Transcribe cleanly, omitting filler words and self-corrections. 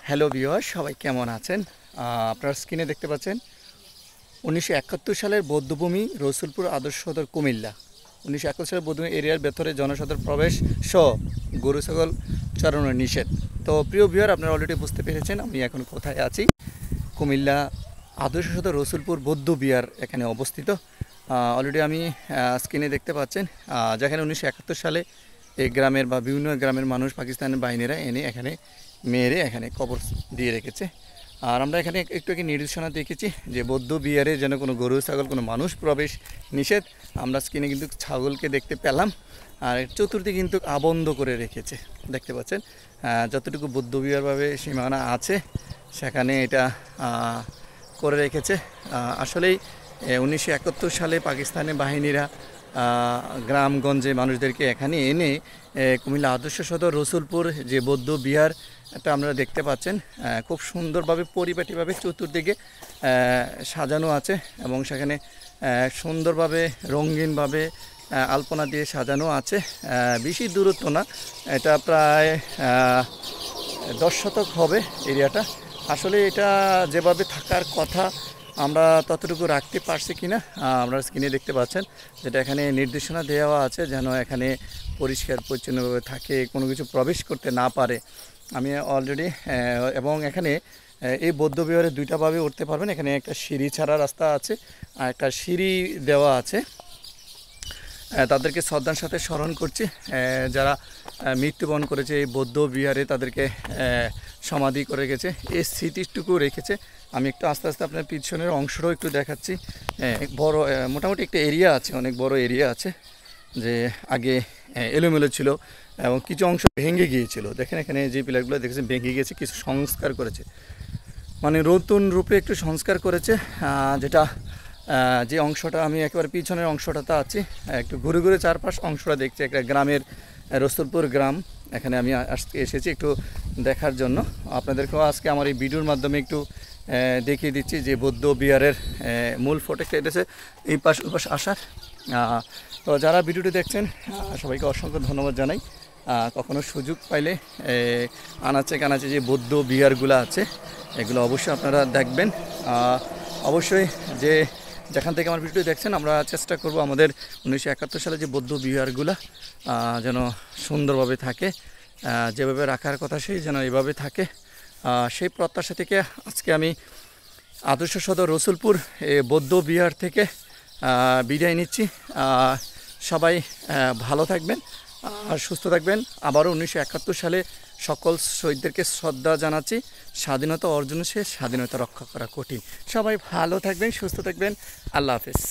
Hello viewer, সবাই কেমন আছেন? আপনার স্ক্রিনে দেখতে পাচ্ছেন 1971 সালের বৌদ্ধভূমি রসুলপুর আদর্শ সদর কুমিল্লা। 1971 সালের বৌদ্ধভূমি এরিয়ার ভেতরে জনসাধারণ প্রবেশ সহ গরু ছাগল চড়ানো নিষেধ। তো প্রিয় ভিউয়ার, আপনারা অলরেডি বুঝতে পেরেছেন আমি এখন কোথায় আছি। কুমিল্লা আদর্শ সদর রসুলপুর বৌদ্ধ বিহার এখানে অবস্থিত। অলরেডি আমি স্ক্রিনে দেখতে পাচ্ছেন যেখানে 1971 সালে এই গ্রামের বা বিভিন্ন গ্রামের মানুষ পাকিস্তানের বাহিনীরা এনে এখানে মেরে এখানে কবর দিয়ে রেখেছে। আর আমরা এখানে একটু নির্দেশনা দেখেছি যে বৌদ্ধ বিহারে যেন কোনো গরু ছাগল কোনো মানুষ প্রবেশ নিষেধ। আমরা স্ক্রিনে কিন্তু ছাগলকে দেখতে পেলাম, আর চতুর্দিকে কিন্তু আবদ্ধ করে রেখেছে। দেখতে পাচ্ছেন যতটুকু বৌদ্ধ বিহারভাবে সীমানা আছে সেখানে এটা করে রেখেছে। আসলেই 1971 সালে পাকিস্তানি বাহিনীরা গ্রামগঞ্জে মানুষদেরকে এখানে এনে কুমিল্লা আদর্শ সদর রসুলপুর যে বৌদ্ধ বিহার এটা আপনারা দেখতে পাচ্ছেন খুব সুন্দরভাবে পরিপাটিভাবে চতুর্দিকে সাজানো আছে এবং সেখানে সুন্দরভাবে রঙিনভাবে আলপনা দিয়ে সাজানো আছে। বেশি দূরত্ব না, এটা প্রায় 10 শতক হবে এরিয়াটা। আসলে এটা যেভাবে থাকার কথা আমরা ততটুকু রাখতে পারছি কিনা আপনারা স্ক্রিনে দেখতে পাচ্ছেন, যেটা এখানে নির্দেশনা দেওয়া আছে যেন এখানে পরিষ্কার পরিচ্ছন্নভাবে থাকে, কোনো কিছু প্রবেশ করতে না পারে। আমি অলরেডি এবং এখানে এই বৌদ্ধ বিহারে দুইটাভাবে উঠতে পারবেন। এখানে একটা সিঁড়ি ছাড়া রাস্তা আছে আর একটা সিঁড়ি দেওয়া আছে। তাদেরকে শ্রদ্ধার সাথে স্মরণ করছি যারা মৃত্যুবরণ করেছে এই বৌদ্ধ বিহারে, তাদেরকে সমাধি করে গেছে, এই স্মৃতিটুকু রেখেছে। আমি একটু আস্তে আস্তে আপনার পিছনের অংশটাও একটু দেখাচ্ছি। বড় মোটামুটি একটা এরিয়া আছে, অনেক বড় এরিয়া আছে, যে আগে এলোমেলো ছিল এবং কিছু অংশ ভেঙে গিয়েছিল। দেখেন এখানে যে পিলারগুলো দেখেছেন ভেঙে গিয়েছে, কিছু সংস্কার করেছে, মানে নতুন রূপে একটু সংস্কার করেছে। যেটা যে অংশটা আমি একেবারে পিছনের অংশটাতে আছি, একটু ঘুরে ঘুরে চারপাশ অংশটা দেখছি। একটা গ্রামের রসুলপুর গ্রাম, এখানে আমি আজকে এসেছি একটু দেখার জন্য। আপনাদেরকেও আজকে আমার এই ভিডিওর মাধ্যমে একটু দেখিয়ে দিচ্ছি যে বৌদ্ধ বিহারের মূল ফটকটা এসেছে এই পাশ ওই পাশ আসার। তো যারা ভিডিওটি দেখছেন সবাইকে অসংখ্য ধন্যবাদ জানাই। কখনো সুযোগ পাইলে আনাচে কানাচে যে বৌদ্ধ বিহারগুলো আছে এগুলো অবশ্যই আপনারা দেখবেন। অবশ্যই যেখান থেকে আমার ভিডিও দেখছেন আমরা চেষ্টা করব আমাদের 1971 সালে যে বৌদ্ধ বিহারগুলো যেন সুন্দরভাবে থাকে, যেভাবে রাখার কথা সেই যেন এভাবে থাকে, সেই প্রত্যাশা থেকে আজকে আমি আদর্শ সদর রসুলপুর বৌদ্ধ বিহার থেকে বিদায় নিচ্ছি। সবাই ভালো থাকবেন আর সুস্থ থাকবেন। আবারও 1971 সালে সকল শহীদদেরকে শ্রদ্ধা জানাচ্ছি। স্বাধীনতা অর্জনে সে স্বাধীনতা রক্ষা করা কঠিন। সবাই ভালো থাকবেন, সুস্থ থাকবেন। আল্লাহ হাফেজ।